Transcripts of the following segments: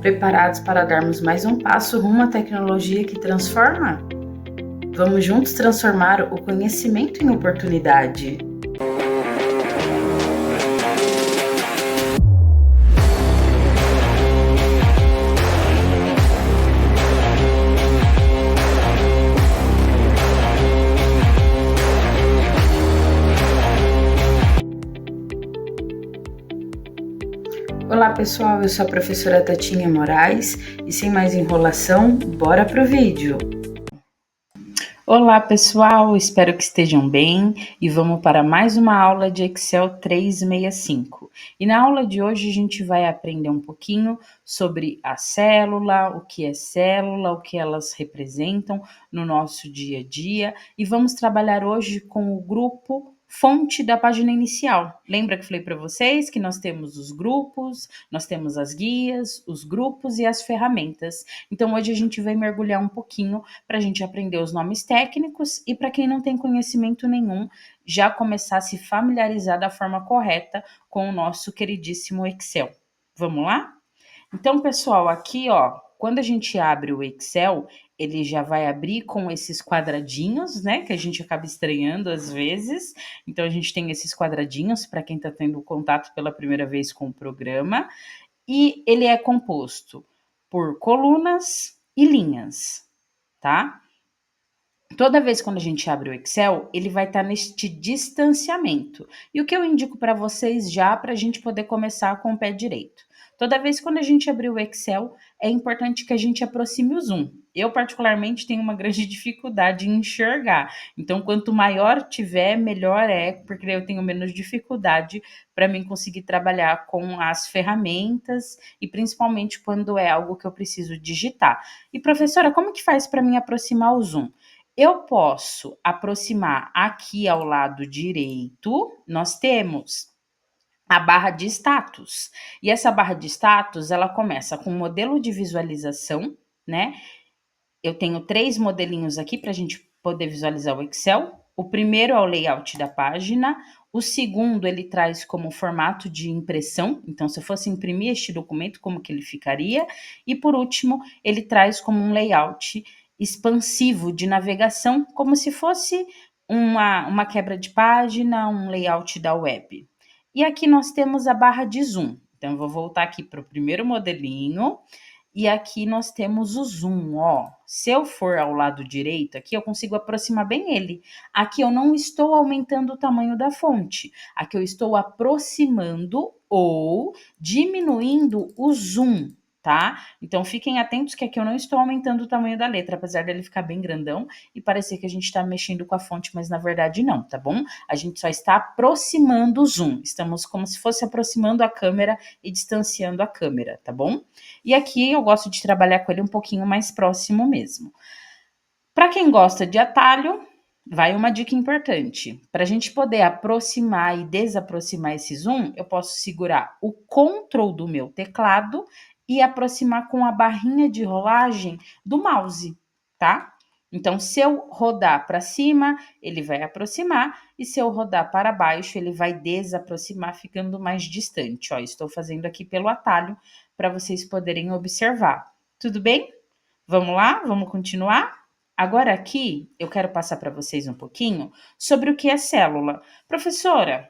Preparados para darmos mais um passo rumo à tecnologia que transforma? Vamos juntos transformar o conhecimento em oportunidade. Olá pessoal, eu sou a professora Tatinha Moraes e sem mais enrolação, bora pro vídeo! Olá pessoal, espero que estejam bem e vamos para mais uma aula de Excel 365. E na aula de hoje a gente vai aprender um pouquinho sobre a célula, o que elas representam no nosso dia a dia e vamos trabalhar hoje com o grupo fonte da página inicial. Lembra que eu falei para vocês que nós temos os grupos, nós temos as guias, os grupos e as ferramentas. Então hoje a gente vai mergulhar um pouquinho para a gente aprender os nomes técnicos e para quem não tem conhecimento nenhum, já começar a se familiarizar da forma correta com o nosso queridíssimo Excel. Vamos lá? Então, pessoal, aqui, quando a gente abre o Excel, ele já vai abrir com esses quadradinhos, né, que a gente acaba estranhando às vezes. Então, a gente tem esses quadradinhos para quem está tendo contato pela primeira vez com o programa. E ele é composto por colunas e linhas, tá? Toda vez quando a gente abre o Excel, ele vai estar neste distanciamento. E o que eu indico para vocês já para a gente poder começar com o pé direito? Toda vez quando a gente abrir o Excel, é importante que a gente aproxime o zoom. Eu, particularmente, tenho uma grande dificuldade em enxergar. Então, quanto maior tiver, melhor é, porque eu tenho menos dificuldade para mim conseguir trabalhar com as ferramentas e principalmente quando é algo que eu preciso digitar. E, professora, como que faz para mim aproximar o zoom? Eu posso aproximar aqui ao lado direito, nós temos a barra de status. E essa barra de status, ela começa com modelo de visualização, né? Eu tenho 3 modelinhos aqui para a gente poder visualizar o Excel. O primeiro é o layout da página. O segundo, ele traz como formato de impressão. Então, se eu fosse imprimir este documento, como que ele ficaria? E por último, ele traz como um layout expansivo de navegação, como se fosse uma quebra de página, um layout da web. E aqui nós temos a barra de zoom. Então, eu vou voltar aqui para o primeiro modelinho. E aqui nós temos o zoom, ó. Se eu for ao lado direito aqui, eu consigo aproximar bem ele. Aqui eu não estou aumentando o tamanho da fonte. Aqui eu estou aproximando ou diminuindo o zoom, tá? Então fiquem atentos que aqui eu não estou aumentando o tamanho da letra, apesar dele ficar bem grandão e parecer que a gente está mexendo com a fonte, mas na verdade não, tá bom? A gente só está aproximando o zoom. Estamos como se fosse aproximando a câmera e distanciando a câmera, tá bom? E aqui eu gosto de trabalhar com ele um pouquinho mais próximo mesmo. Para quem gosta de atalho, vai uma dica importante. Para a gente poder aproximar e desaproximar esse zoom, eu posso segurar o Ctrl do meu teclado e aproximar com a barrinha de rolagem do mouse, tá? Então, se eu rodar para cima, ele vai aproximar, e se eu rodar para baixo, ele vai desaproximar, ficando mais distante. Ó, estou fazendo aqui pelo atalho para vocês poderem observar. Tudo bem? Vamos lá? Vamos continuar? Agora aqui eu quero passar para vocês um pouquinho sobre o que é célula. Professora,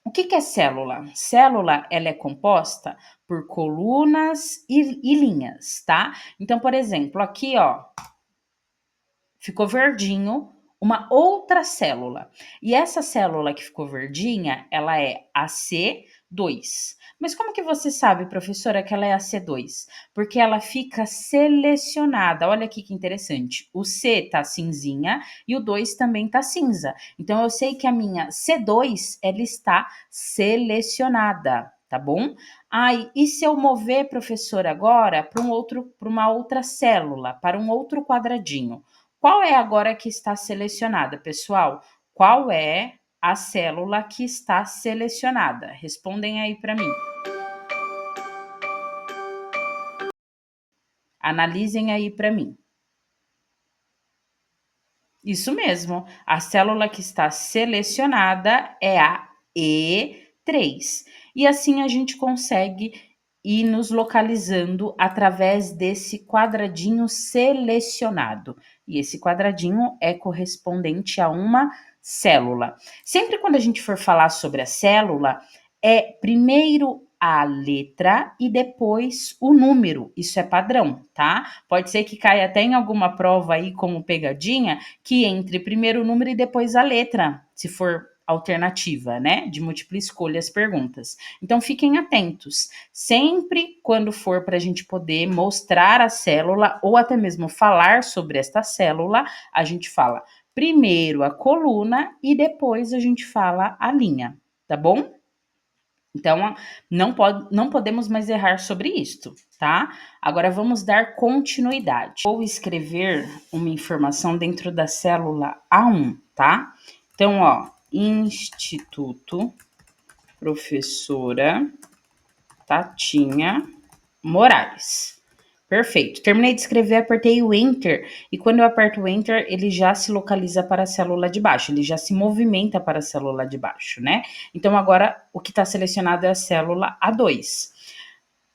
o que é célula? Célula, ela é composta por colunas e linhas, tá? Então, por exemplo, aqui, ó, ficou verdinho uma outra célula. E essa célula que ficou verdinha, ela é AC2. Mas como que você sabe, professora, que ela é AC2? Porque ela fica selecionada. Olha aqui que interessante. O C tá cinzinha e o 2 também tá cinza. Então eu sei que a minha C2 ela está selecionada, tá bom? E se eu mover, professora, agora para uma outra célula, para um outro quadradinho? Qual é agora que está selecionada, pessoal? Qual é a célula que está selecionada? Respondem aí para mim. Analisem aí para mim. Isso mesmo, a célula que está selecionada é a E3. E assim a gente consegue e nos localizando através desse quadradinho selecionado. E esse quadradinho é correspondente a uma célula. Sempre quando a gente for falar sobre a célula, é primeiro a letra e depois o número. Isso é padrão, tá? Pode ser que caia até em alguma prova aí como pegadinha, que entre primeiro o número e depois a letra, se for alternativa, né? De múltipla escolha as perguntas. Então fiquem atentos. Sempre quando for para a gente poder mostrar a célula ou até mesmo falar sobre esta célula, a gente fala primeiro a coluna e depois a gente fala a linha, tá bom? Então, não podemos mais errar sobre isto, tá? Agora vamos dar continuidade. Vou escrever uma informação dentro da célula A1, tá? Então, ó, Instituto Professora Tatinha Moraes. Perfeito. Terminei de escrever, apertei o Enter. E quando eu aperto o Enter, ele já se localiza para a célula de baixo. Ele já se movimenta para a célula de baixo, né? Então, agora, o que está selecionado é a célula A2.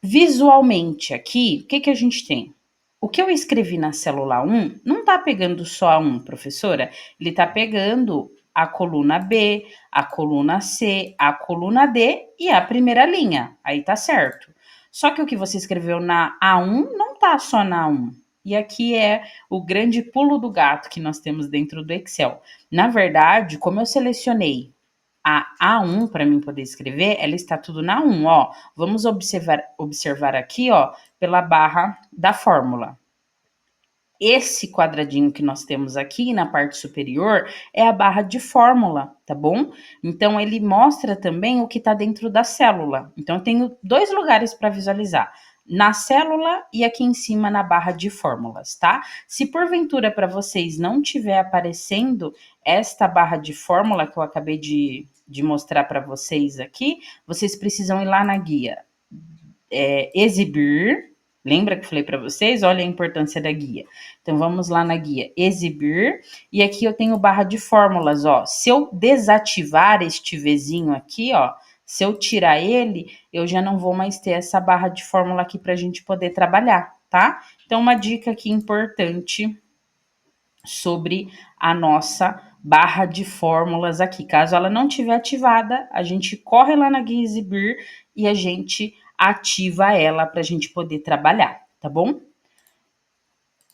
Visualmente, aqui, o que a gente tem? O que eu escrevi na célula 1 não está pegando só a 1, professora. Ele está pegando a coluna B, a coluna C, a coluna D e a primeira linha. Aí tá certo. Só que o que você escreveu na A1 não tá só na A1. E aqui é o grande pulo do gato que nós temos dentro do Excel. Na verdade, como eu selecionei a A1 para mim poder escrever, ela está tudo na 1, ó. Vamos observar aqui, ó, pela barra da fórmula. Esse quadradinho que nós temos aqui na parte superior é a barra de fórmula, tá bom? Então, ele mostra também o que está dentro da célula. Então, eu tenho dois lugares para visualizar. Na célula e aqui em cima na barra de fórmulas, tá? Se porventura para vocês não estiver aparecendo esta barra de fórmula que eu acabei de mostrar para vocês aqui, vocês precisam ir lá na guia exibir. Lembra que eu falei para vocês? Olha a importância da guia. Então, vamos lá na guia exibir. E aqui eu tenho barra de fórmulas, ó. Se eu desativar este Vzinho aqui, ó, se eu tirar ele, eu já não vou mais ter essa barra de fórmula aqui para a gente poder trabalhar, tá? Então, uma dica aqui importante sobre a nossa barra de fórmulas aqui. Caso ela não estiver ativada, a gente corre lá na guia exibir e a gente ativa ela para a gente poder trabalhar, tá bom?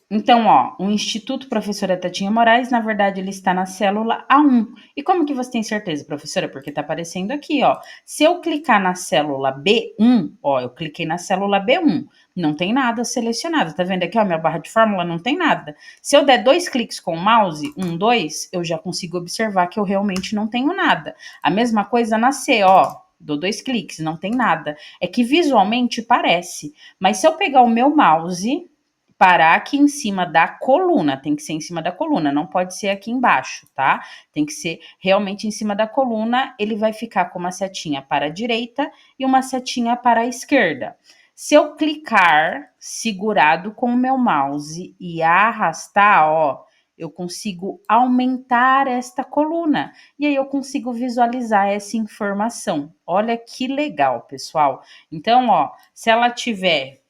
Então, ó, o Instituto Professora Tatinha Moraes, na verdade, ele está na célula A1. E como que você tem certeza, professora? Porque está aparecendo aqui, ó. Se eu clicar na célula B1, ó, eu cliquei na célula B1, não tem nada selecionado. Tá vendo aqui, ó, minha barra de fórmula não tem nada. Se eu der 2 cliques com o mouse, 1, 2, eu já consigo observar que eu realmente não tenho nada. A mesma coisa na C, ó. Dou 2 cliques, não tem nada. É que visualmente parece. Mas se eu pegar o meu mouse, parar aqui em cima da coluna, tem que ser em cima da coluna, não pode ser aqui embaixo, tá? Tem que ser realmente em cima da coluna, ele vai ficar com uma setinha para a direita e uma setinha para a esquerda. Se eu clicar segurado com o meu mouse e arrastar, ó, eu consigo aumentar esta coluna e aí eu consigo visualizar essa informação. Olha que legal, pessoal. Então, ó, se ela tiver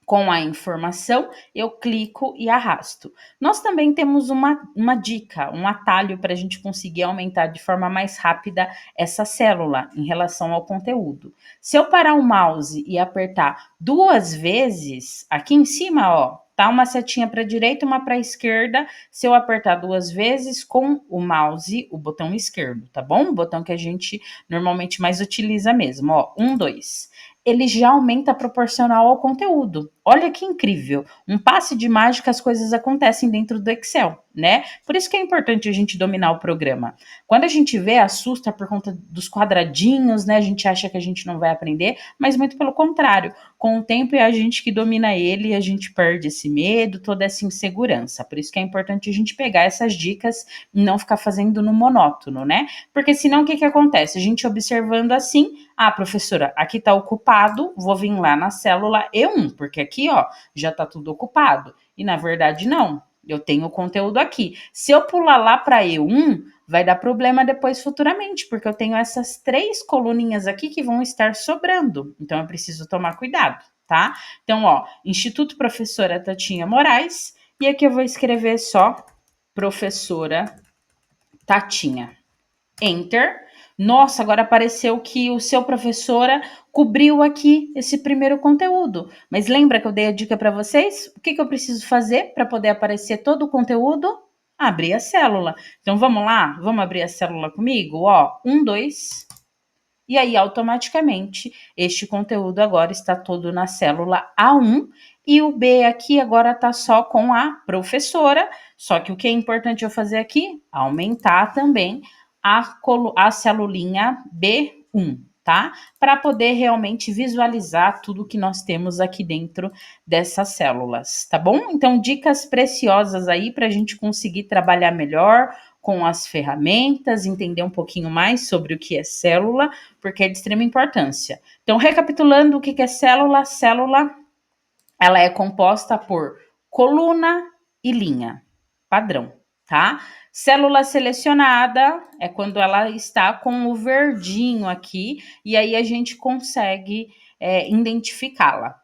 com a informação, eu clico e arrasto. Nós também temos uma dica, um atalho para a gente conseguir aumentar de forma mais rápida essa célula em relação ao conteúdo. Se eu parar o mouse e apertar 2 vezes, aqui em cima, ó, tá uma setinha para a direita e uma para a esquerda. Se eu apertar 2 vezes com o mouse, o botão esquerdo, tá bom? O botão que a gente normalmente mais utiliza mesmo, ó, 1, 2. Ele já aumenta proporcional ao conteúdo. Olha que incrível. Um passe de mágica, as coisas acontecem dentro do Excel, né? Por isso que é importante a gente dominar o programa. Quando a gente vê, assusta por conta dos quadradinhos, né? A gente acha que a gente não vai aprender, mas muito pelo contrário. Com o tempo é a gente que domina ele e a gente perde esse medo, toda essa insegurança. Por isso que é importante a gente pegar essas dicas e não ficar fazendo no monótono, né? Porque senão o que acontece? A gente observando assim, ah, professora, aqui está ocupado, vou vir lá na célula E1, porque aqui, ó, já está tudo ocupado. E na verdade, não. Eu tenho o conteúdo aqui. Se eu pular lá para E1, vai dar problema depois futuramente, porque eu tenho essas 3 coluninhas aqui que vão estar sobrando. Então, eu preciso tomar cuidado, tá? Então, ó, Instituto Professora Tatinha Moraes, e aqui eu vou escrever só Professora Tatinha. Enter. Nossa, agora apareceu que o seu professora cobriu aqui esse primeiro conteúdo. Mas lembra que eu dei a dica para vocês? O que eu preciso fazer para poder aparecer todo o conteúdo? Abrir a célula. Então vamos lá? Vamos abrir a célula comigo? Ó, 1, 2. E aí, automaticamente, este conteúdo agora está todo na célula A1 e o B aqui agora está só com a professora. Só que o que é importante eu fazer aqui? Aumentar também a celulinha B1, tá? Para poder realmente visualizar tudo que nós temos aqui dentro dessas células, tá bom? Então, dicas preciosas aí para a gente conseguir trabalhar melhor com as ferramentas, entender um pouquinho mais sobre o que é célula, porque é de extrema importância. Então, recapitulando o que é célula, célula ela é composta por coluna e linha, padrão, tá? Célula selecionada é quando ela está com o verdinho aqui, e aí a gente consegue identificá-la.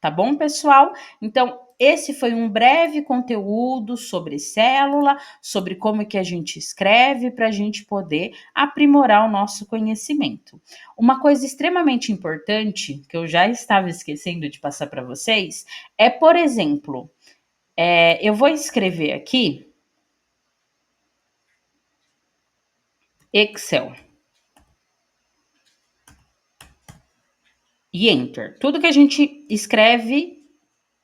Tá bom, pessoal? Então, esse foi um breve conteúdo sobre célula, sobre como que a gente escreve para a gente poder aprimorar o nosso conhecimento. Uma coisa extremamente importante que eu já estava esquecendo de passar para vocês é, por exemplo, eu vou escrever aqui Excel e Enter. Tudo que a gente escreve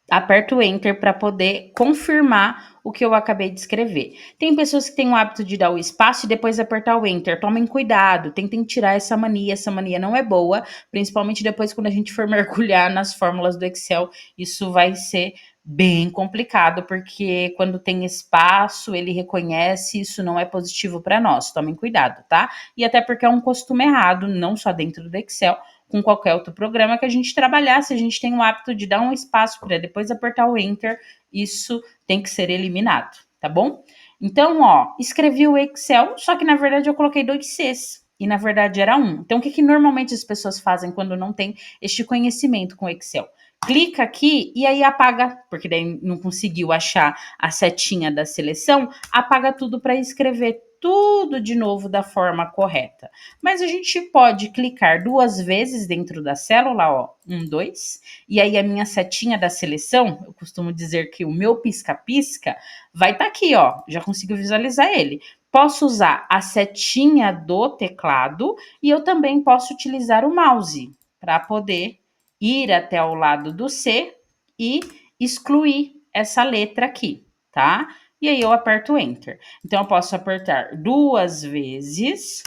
aperto o Enter para poder confirmar o que eu acabei de escrever. Tem pessoas que têm o hábito de dar o espaço e depois apertar o Enter. Tomem cuidado, tentem tirar essa mania não é boa, principalmente depois quando a gente for mergulhar nas fórmulas do Excel, isso vai ser bem complicado, porque quando tem espaço, ele reconhece, isso não é positivo para nós. Tomem cuidado, tá? E até porque é um costume errado, não só dentro do Excel, com qualquer outro programa que a gente trabalhar, se a gente tem o hábito de dar um espaço para depois apertar o Enter, isso tem que ser eliminado, tá bom? Então, ó, escrevi o Excel, só que na verdade eu coloquei 2 Cs, e na verdade era 1. Então, o que normalmente as pessoas fazem quando não tem este conhecimento com o Excel? Clica aqui e aí apaga, porque daí não conseguiu achar a setinha da seleção, apaga tudo para escrever tudo de novo da forma correta. Mas a gente pode clicar 2 vezes dentro da célula, ó, 1, 2, e aí a minha setinha da seleção, eu costumo dizer que o meu pisca-pisca vai estar aqui, ó, já consigo visualizar ele. Posso usar a setinha do teclado e eu também posso utilizar o mouse para poder ir até o lado do C e excluir essa letra aqui, tá? E aí eu aperto Enter. Então, eu posso apertar 2 vezes,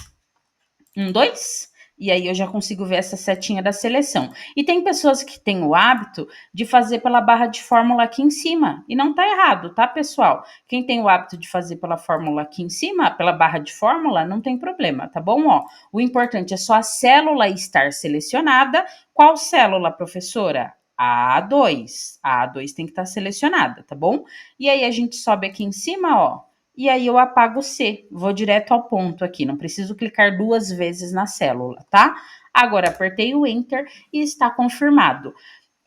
1, 2, e aí eu já consigo ver essa setinha da seleção. E tem pessoas que têm o hábito de fazer pela barra de fórmula aqui em cima, e não tá errado, tá, pessoal? Quem tem o hábito de fazer pela fórmula aqui em cima, pela barra de fórmula, não tem problema, tá bom? Ó, o importante é só a célula estar selecionada. Qual célula, professora? A2. A A2 tem que estar selecionada, tá bom? E aí a gente sobe aqui em cima, ó, e aí eu apago o C, vou direto ao ponto aqui, não preciso clicar 2 vezes na célula, tá? Agora apertei o Enter e está confirmado.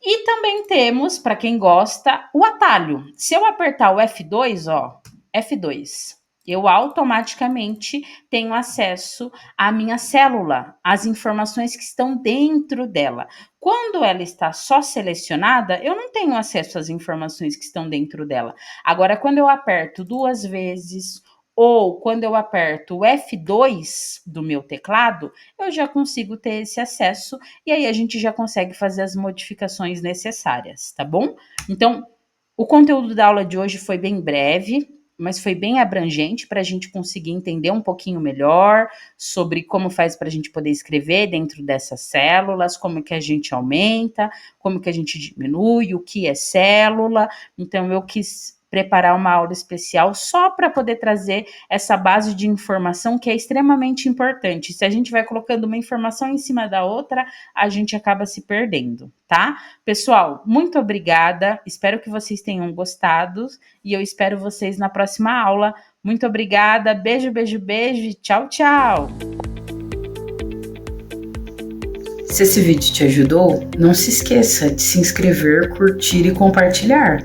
E também temos, para quem gosta, o atalho. Se eu apertar o F2, ó, F2, eu automaticamente tenho acesso à minha célula, às informações que estão dentro dela. Quando ela está só selecionada, eu não tenho acesso às informações que estão dentro dela. Agora, quando eu aperto 2 vezes ou quando eu aperto o F2 do meu teclado, eu já consigo ter esse acesso e aí a gente já consegue fazer as modificações necessárias, tá bom? Então, o conteúdo da aula de hoje foi bem breve, mas foi bem abrangente para a gente conseguir entender um pouquinho melhor sobre como faz para a gente poder escrever dentro dessas células, como que a gente aumenta, como que a gente diminui, o que é célula. Então, eu quis preparar uma aula especial só para poder trazer essa base de informação que é extremamente importante. Se a gente vai colocando uma informação em cima da outra, a gente acaba se perdendo, tá? Pessoal, muito obrigada. Espero que vocês tenham gostado e eu espero vocês na próxima aula Muito obrigada, beijo, beijo, beijo e tchau, tchau! Se esse vídeo te ajudou, não se esqueça de se inscrever, curtir e compartilhar.